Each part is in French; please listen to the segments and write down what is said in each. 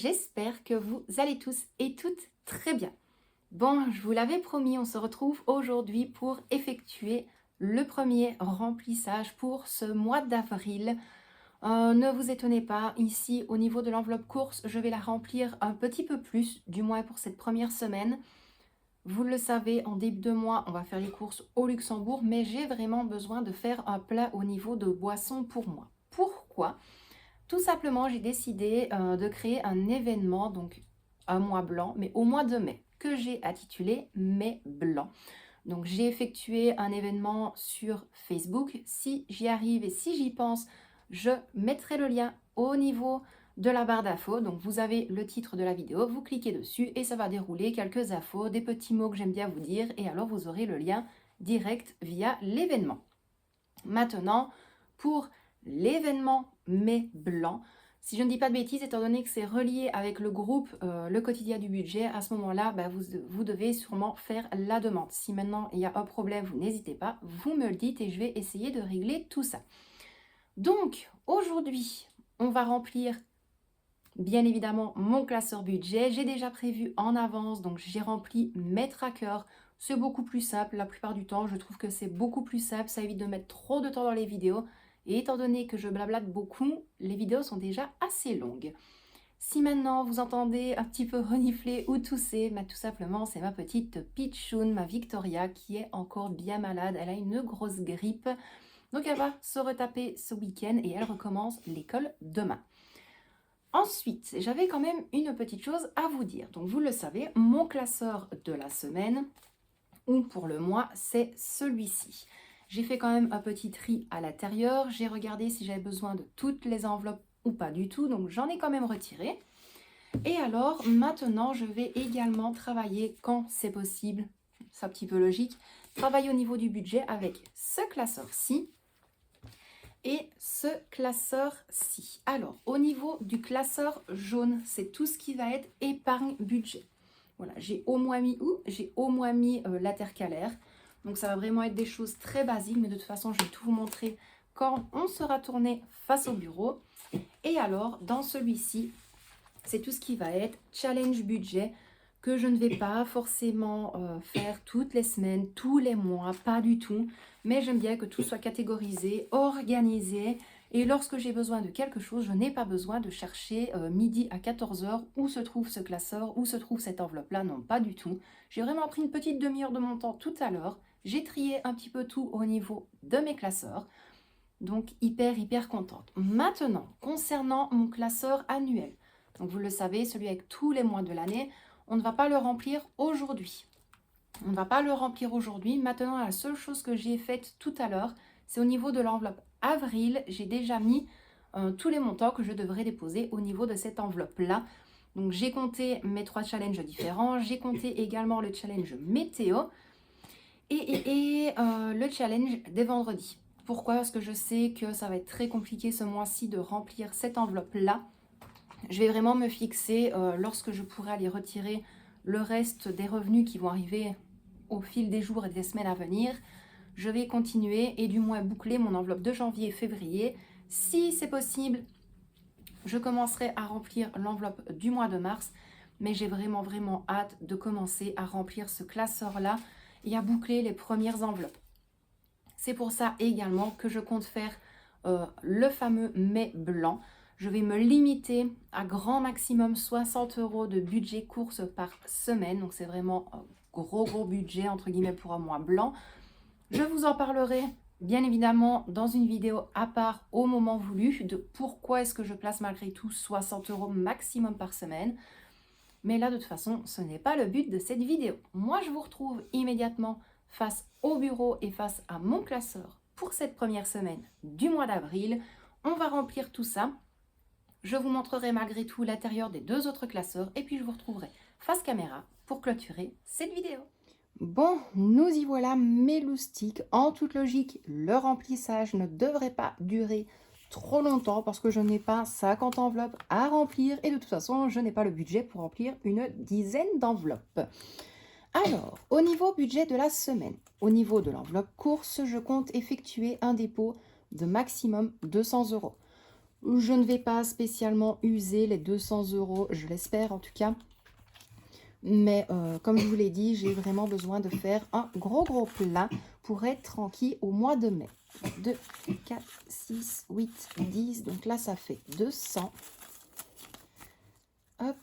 j'espère que vous allez tous et toutes très bien. Bon, je vous l'avais promis, on se retrouve aujourd'hui pour effectuer le premier remplissage pour ce mois d'avril. Ne vous étonnez pas, ici au niveau de l'enveloppe course, je vais la remplir un petit peu plus, du moins pour cette première semaine. Vous le savez, en début de mois, on va faire les courses au Luxembourg, mais j'ai vraiment besoin de faire un plat au niveau de boissons pour moi. Pourquoi ? Tout simplement, j'ai décidé de créer un événement, donc un mois blanc, mais au mois de mai, que j'ai intitulé Mai blanc. Donc j'ai effectué un événement sur Facebook. Si j'y arrive et si j'y pense, je mettrai le lien au niveau de la barre d'infos. Donc vous avez le titre de la vidéo, vous cliquez dessus et ça va dérouler quelques infos, des petits mots que j'aime bien vous dire et alors vous aurez le lien direct via l'événement. Maintenant, pour l'événement Mai blanc, si je ne dis pas de bêtises, étant donné que c'est relié avec le groupe Le Quotidien du Budget, à ce moment-là, vous devez sûrement faire la demande. Si maintenant il y a un problème, vous n'hésitez pas, vous me le dites et je vais essayer de régler tout ça. Donc, aujourd'hui, on va remplir bien évidemment mon classeur budget. J'ai déjà prévu en avance, donc j'ai rempli mes trackers. C'est beaucoup plus simple, la plupart du temps, je trouve que c'est beaucoup plus simple, ça évite de mettre trop de temps dans les vidéos. Et étant donné que je blablate beaucoup, les vidéos sont déjà assez longues. Si maintenant vous entendez un petit peu renifler ou tousser, tout simplement c'est ma petite Pitchoun, ma Victoria, qui est encore bien malade. Elle a une grosse grippe, donc elle va se retaper ce week-end et elle recommence l'école demain. Ensuite, j'avais quand même une petite chose à vous dire. Donc vous le savez, mon classeur de la semaine, ou pour le mois, c'est celui-ci. J'ai fait quand même un petit tri à l'intérieur. J'ai regardé si j'avais besoin de toutes les enveloppes ou pas du tout. Donc j'en ai quand même retiré. Et alors maintenant, je vais également travailler quand c'est possible. C'est un petit peu logique. Travailler au niveau du budget avec ce classeur-ci et ce classeur-ci. Alors, au niveau du classeur jaune, c'est tout ce qui va être épargne budget. Voilà, j'ai au mois mi-août, j'ai au mois mi-l'intercalaire. Donc, ça va vraiment être des choses très basiques, mais de toute façon, je vais tout vous montrer quand on sera tourné face au bureau. Et alors, dans celui-ci, c'est tout ce qui va être challenge budget, que je ne vais pas forcément faire toutes les semaines, tous les mois, pas du tout. Mais j'aime bien que tout soit catégorisé, organisé. Et lorsque j'ai besoin de quelque chose, je n'ai pas besoin de chercher midi à 14 h où se trouve ce classeur, où se trouve cette enveloppe-là. Non, pas du tout. J'ai vraiment pris une petite demi-heure de mon temps tout à l'heure. J'ai trié un petit peu tout au niveau de mes classeurs. Donc, hyper contente. Maintenant, concernant mon classeur annuel. Donc, vous le savez, celui avec tous les mois de l'année, on ne va pas le remplir aujourd'hui. On ne va pas le remplir aujourd'hui. Maintenant, la seule chose que j'ai faite tout à l'heure, c'est au niveau de l'enveloppe avril. J'ai déjà mis tous les montants que je devrais déposer au niveau de cette enveloppe-là. Donc, j'ai compté mes 3 challenges différents. J'ai compté également le challenge météo et le challenge des vendredis. Pourquoi ? Parce que je sais que ça va être très compliqué ce mois-ci de remplir cette enveloppe-là. Je vais vraiment me fixer lorsque je pourrai aller retirer le reste des revenus qui vont arriver au fil des jours et des semaines à venir. Je vais continuer et du moins boucler mon enveloppe de janvier et février. Si c'est possible, je commencerai à remplir l'enveloppe du mois de mars. Mais j'ai vraiment hâte de commencer à remplir ce classeur-là et à boucler les premières enveloppes. C'est pour ça également que je compte faire le fameux mai blanc. Je vais me limiter à grand maximum 60 € de budget course par semaine. Donc c'est vraiment un gros budget entre guillemets pour un mois blanc. Je vous en parlerai bien évidemment dans une vidéo à part au moment voulu de pourquoi est-ce que je place malgré tout 60 € maximum par semaine. Mais là de toute façon ce n'est pas le but de cette vidéo. Moi je vous retrouve immédiatement face au bureau et face à mon classeur pour cette première semaine du mois d'avril. On va remplir tout ça. Je vous montrerai malgré tout l'intérieur des 2 autres classeurs et puis je vous retrouverai face caméra pour clôturer cette vidéo. Bon, nous y voilà, mes loustiques. En toute logique, le remplissage ne devrait pas durer trop longtemps parce que je n'ai pas 50 enveloppes à remplir et de toute façon, je n'ai pas le budget pour remplir une dizaine d'enveloppes. Alors, au niveau budget de la semaine, au niveau de l'enveloppe course, je compte effectuer un dépôt de maximum 200 €. Je ne vais pas spécialement user les 200 €, je l'espère en tout cas. Mais comme je vous l'ai dit, j'ai vraiment besoin de faire un gros plat pour être tranquille au mois de mai. 2, 4, 6, 8, 10. Donc là, ça fait 200. Hop.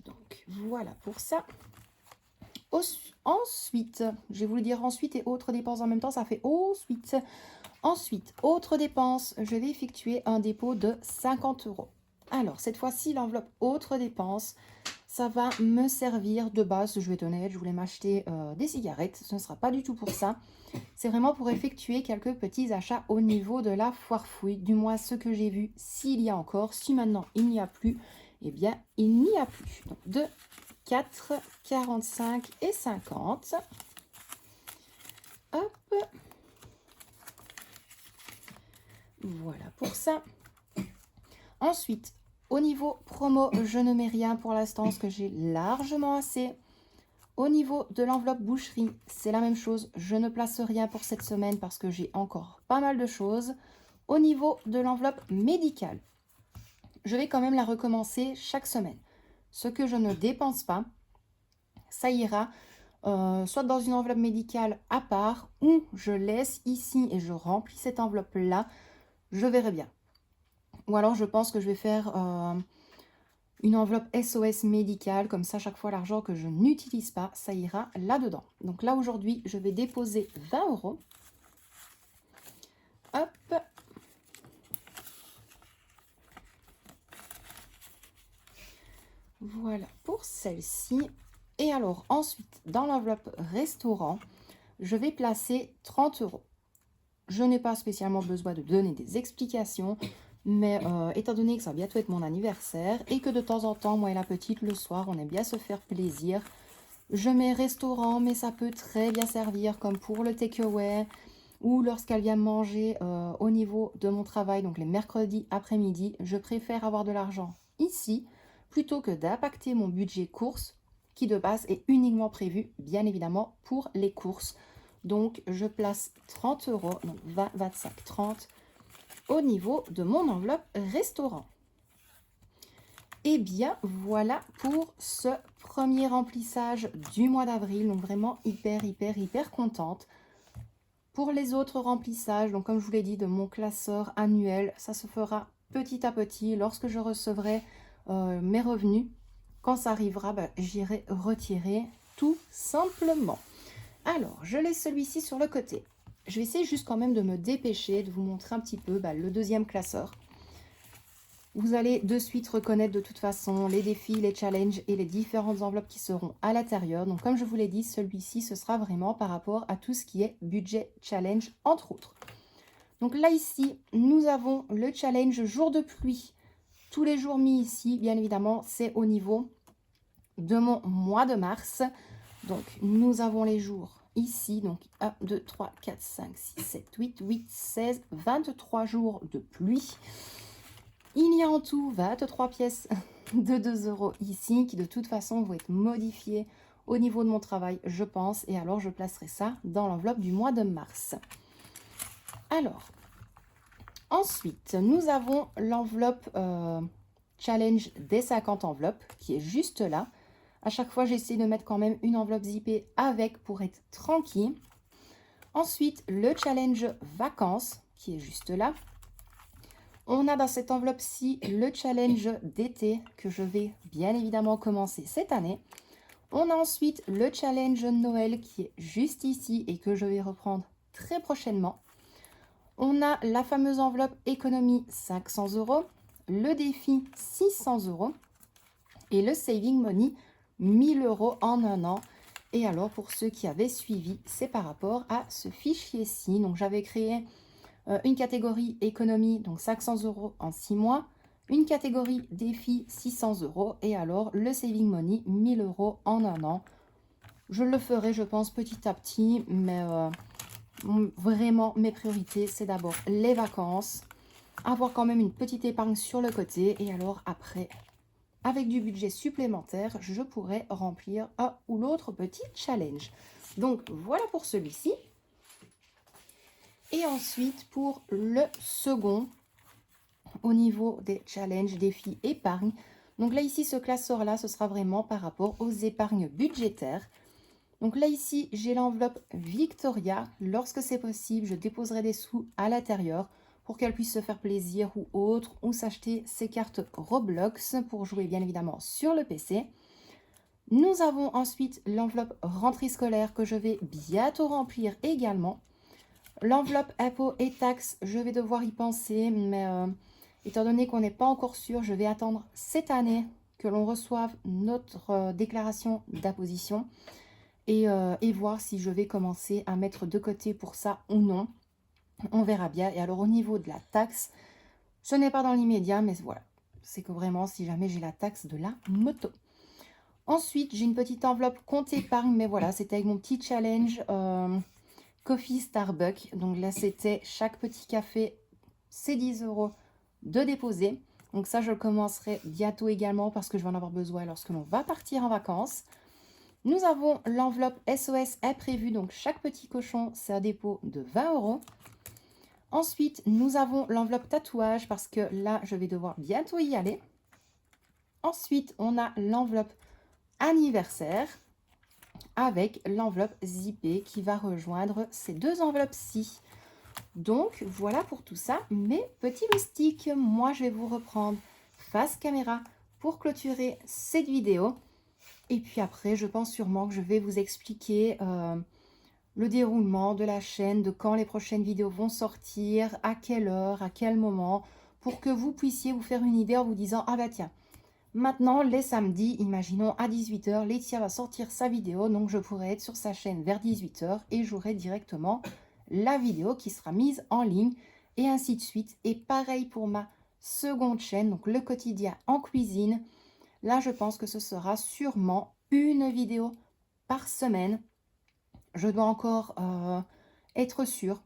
Donc voilà pour ça. Ensuite, je vais vous le dire ensuite et autres dépenses en même temps, ça fait ensuite. Ensuite, autre dépense, je vais effectuer un dépôt de 50 €. Alors, cette fois-ci, l'enveloppe autre dépense, ça va me servir de base, je vais être honnête, je voulais m'acheter des cigarettes, ce ne sera pas du tout pour ça. C'est vraiment pour effectuer quelques petits achats au niveau de la foire fouille, du moins ce que j'ai vu, s'il y a encore. Si maintenant il n'y a plus, eh bien, il n'y a plus. Donc, 2, 4, 45 et 50. Hop. Voilà pour ça. Ensuite, au niveau promo, je ne mets rien pour l'instant parce que j'ai largement assez. Au niveau de l'enveloppe boucherie, c'est la même chose. Je ne place rien pour cette semaine parce que j'ai encore pas mal de choses. Au niveau de l'enveloppe médicale, je vais quand même la recommencer chaque semaine. Ce que je ne dépense pas, ça ira soit dans une enveloppe médicale à part ou je laisse ici et je remplis cette enveloppe-là. Je verrai bien. Ou alors je pense que je vais faire une enveloppe SOS médicale, comme ça chaque fois l'argent que je n'utilise pas, ça ira là-dedans. Donc là aujourd'hui, je vais déposer 20 €. Hop. Voilà pour celle-ci. Et alors ensuite, dans l'enveloppe restaurant, je vais placer 30 €. Je n'ai pas spécialement besoin de donner des explications, mais étant donné que ça va bientôt être mon anniversaire et que de temps en temps, moi et la petite, le soir, on aime bien se faire plaisir, je mets restaurant, mais ça peut très bien servir comme pour le takeaway ou lorsqu'elle vient manger au niveau de mon travail, donc les mercredis après-midi, je préfère avoir de l'argent ici plutôt que d'impacter mon budget courses qui de base est uniquement prévu, bien évidemment, pour les courses. Donc, je place 30 €, donc 20, 25, 30 au niveau de mon enveloppe restaurant. Et bien, voilà pour ce premier remplissage du mois d'avril. Donc, vraiment hyper contente. Pour les autres remplissages, donc comme je vous l'ai dit, de mon classeur annuel, ça se fera petit à petit lorsque je recevrai mes revenus. Quand ça arrivera, j'irai retirer tout simplement. Alors, je laisse celui-ci sur le côté. Je vais essayer juste quand même de me dépêcher, de vous montrer un petit peu le deuxième classeur. Vous allez de suite reconnaître de toute façon les défis, les challenges et les différentes enveloppes qui seront à l'intérieur. Donc comme je vous l'ai dit, celui-ci, ce sera vraiment par rapport à tout ce qui est budget challenge, entre autres. Donc là, ici, nous avons le challenge jour de pluie. Tous les jours mis ici, bien évidemment, c'est au niveau de mon mois de mars. Donc, nous avons les jours ici. Donc, 1, 2, 3, 4, 5, 6, 7, 8, 16, 23 jours de pluie. Il y a en tout 23 pièces de 2 € ici qui de toute façon vont être modifiées au niveau de mon travail, je pense. Et alors, je placerai ça dans l'enveloppe du mois de mars. Alors, ensuite, nous avons l'enveloppe challenge des 50 enveloppes qui est juste là. À chaque fois, j'essaie de mettre quand même une enveloppe zippée avec pour être tranquille. Ensuite, le challenge vacances qui est juste là. On a dans cette enveloppe-ci le challenge d'été que je vais bien évidemment commencer cette année. On a ensuite le challenge Noël qui est juste ici et que je vais reprendre très prochainement. On a la fameuse enveloppe économie 500 €, le défi 600 € et le saving money 1000 € en un an. Et alors pour ceux qui avaient suivi, c'est par rapport à ce fichier-ci. Donc j'avais créé une catégorie économie, donc 500 € en 6 mois, une catégorie défi 600 € et alors le saving money 1000 € en un an. Je le ferai, je pense, petit à petit, mais vraiment mes priorités, c'est d'abord les vacances, avoir quand même une petite épargne sur le côté et alors après, avec du budget supplémentaire, je pourrais remplir un ou l'autre petit challenge. Donc voilà pour celui-ci. Et ensuite, pour le second, au niveau des challenges, défis, épargne. Donc là, ici, ce classeur-là, ce sera vraiment par rapport aux épargnes budgétaires. Donc là, ici, j'ai l'enveloppe Victoria. Lorsque c'est possible, je déposerai des sous à l'intérieur pour qu'elle puisse se faire plaisir ou autre, ou s'acheter ses cartes Roblox pour jouer bien évidemment sur le PC. Nous avons ensuite l'enveloppe rentrée scolaire que je vais bientôt remplir également. L'enveloppe impôts et taxes, je vais devoir y penser, mais étant donné qu'on n'est pas encore sûr, je vais attendre cette année que l'on reçoive notre déclaration d'imposition et voir si je vais commencer à mettre de côté pour ça ou non. On verra bien. Et alors au niveau de la taxe, ce n'est pas dans l'immédiat, mais voilà. C'est que vraiment, si jamais j'ai la taxe de la moto. Ensuite, j'ai une petite enveloppe compte épargne, mais voilà, c'était avec mon petit challenge Coffee Starbucks. Donc là, c'était chaque petit café, c'est 10 € de déposer. Donc ça, je le commencerai bientôt également parce que je vais en avoir besoin lorsque l'on va partir en vacances. Nous avons l'enveloppe SOS imprévu. Donc chaque petit cochon, c'est un dépôt de 20 €. Ensuite, nous avons l'enveloppe tatouage parce que là, je vais devoir bientôt y aller. Ensuite, on a l'enveloppe anniversaire avec l'enveloppe zippée qui va rejoindre ces deux enveloppes-ci. Donc, voilà pour tout ça, mes petits moustiques. Moi, je vais vous reprendre face caméra pour clôturer cette vidéo. Et puis après, je pense sûrement que je vais vous expliquer le déroulement de la chaîne, de quand les prochaines vidéos vont sortir, à quelle heure, à quel moment, pour que vous puissiez vous faire une idée en vous disant « Ah bah tiens, maintenant les samedis, imaginons à 18 h, Laetitia va sortir sa vidéo, donc je pourrai être sur sa chaîne vers 18 h et j'aurai directement la vidéo qui sera mise en ligne et ainsi de suite. Et pareil pour ma seconde chaîne, donc le quotidien en cuisine. Là, je pense que ce sera sûrement une vidéo par semaine. Je dois encore être sûre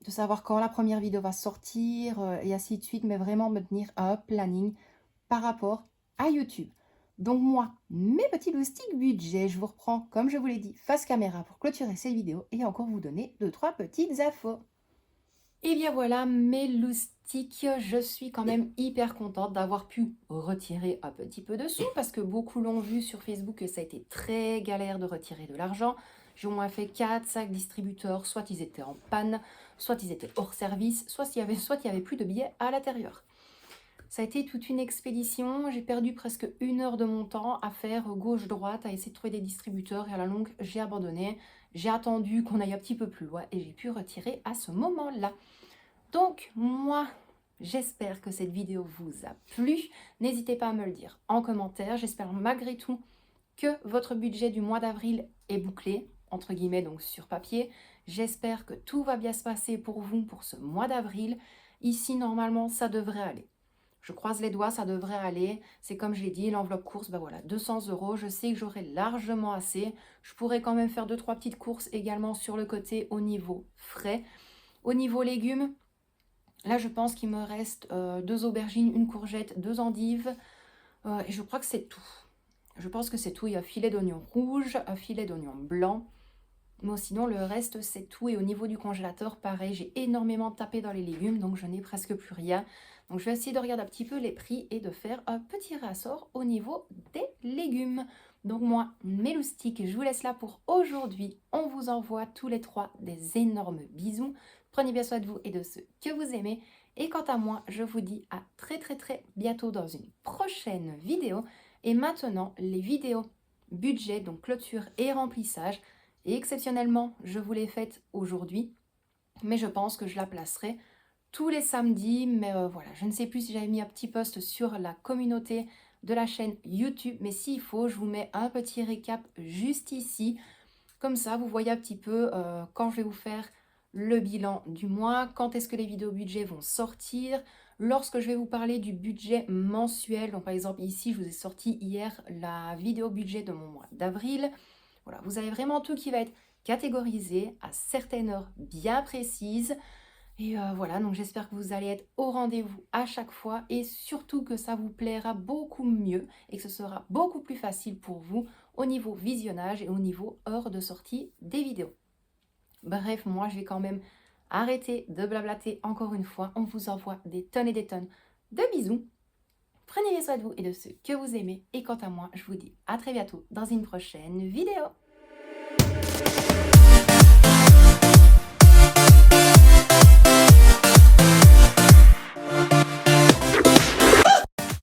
de savoir quand la première vidéo va sortir et ainsi de suite, mais vraiment me tenir à un planning par rapport à YouTube. Donc moi, mes petits loustiques budget, je vous reprends, comme je vous l'ai dit, face caméra pour clôturer cette vidéo et encore vous donner 2-3 petites infos. Et bien voilà, mes loustiques, je suis quand même hyper contente d'avoir pu retirer un petit peu de sous parce que beaucoup l'ont vu sur Facebook que ça a été très galère de retirer de l'argent. J'ai au moins fait 4-5 distributeurs, soit ils étaient en panne, soit ils étaient hors service, soit il y avait plus de billets à l'intérieur. Ça a été toute une expédition, j'ai perdu presque 1 heure de mon temps à faire gauche-droite, à essayer de trouver des distributeurs et à la longue, j'ai abandonné. J'ai attendu qu'on aille un petit peu plus loin et j'ai pu retirer à ce moment-là. Donc, moi, j'espère que cette vidéo vous a plu. N'hésitez pas à me le dire en commentaire. J'espère malgré tout que votre budget du mois d'avril est bouclé, entre guillemets, donc sur papier. J'espère que tout va bien se passer pour vous pour ce mois d'avril. Ici, normalement, ça devrait aller. Je croise les doigts, ça devrait aller. C'est comme je l'ai dit, l'enveloppe course, ben voilà, 200 €. Je sais que j'aurai largement assez. Je pourrais quand même faire 2-3 petites courses également sur le côté au niveau frais. Au niveau légumes, là je pense qu'il me reste 2 aubergines, une courgette, 2 endives. Et je crois que c'est tout. Je pense que c'est tout. Il y a un filet d'oignon rouge, un filet d'oignon blanc. Mais sinon, le reste, c'est tout. Et au niveau du congélateur, pareil, j'ai énormément tapé dans les légumes, donc je n'ai presque plus rien. Donc, je vais essayer de regarder un petit peu les prix et de faire un petit réassort au niveau des légumes. Donc, moi, mes loustiques, je vous laisse là pour aujourd'hui. On vous envoie tous les trois des énormes bisous. Prenez bien soin de vous et de ceux que vous aimez. Et quant à moi, je vous dis à très bientôt dans une prochaine vidéo. Et maintenant, les vidéos budget, donc clôture et remplissage. Et exceptionnellement, je vous l'ai faite aujourd'hui, mais je pense que je la placerai tous les samedis. Mais voilà, je ne sais plus si j'avais mis un petit post sur la communauté de la chaîne YouTube, mais s'il faut, je vous mets un petit récap juste ici. Comme ça, vous voyez un petit peu quand je vais vous faire le bilan du mois, quand est-ce que les vidéos budget vont sortir, lorsque je vais vous parler du budget mensuel. Donc par exemple, ici, je vous ai sorti hier la vidéo budget de mon mois d'avril. Voilà, vous avez vraiment tout qui va être catégorisé à certaines heures bien précises. Et voilà, donc j'espère que vous allez être au rendez-vous à chaque fois et surtout que ça vous plaira beaucoup mieux et que ce sera beaucoup plus facile pour vous au niveau visionnage et au niveau heure de sortie des vidéos. Bref, moi je vais quand même Arrêtez de blablater encore une fois. On vous envoie des tonnes et des tonnes de bisous. Prenez bien soin de vous et de ceux que vous aimez. Et quant à moi, je vous dis à très bientôt dans une prochaine vidéo.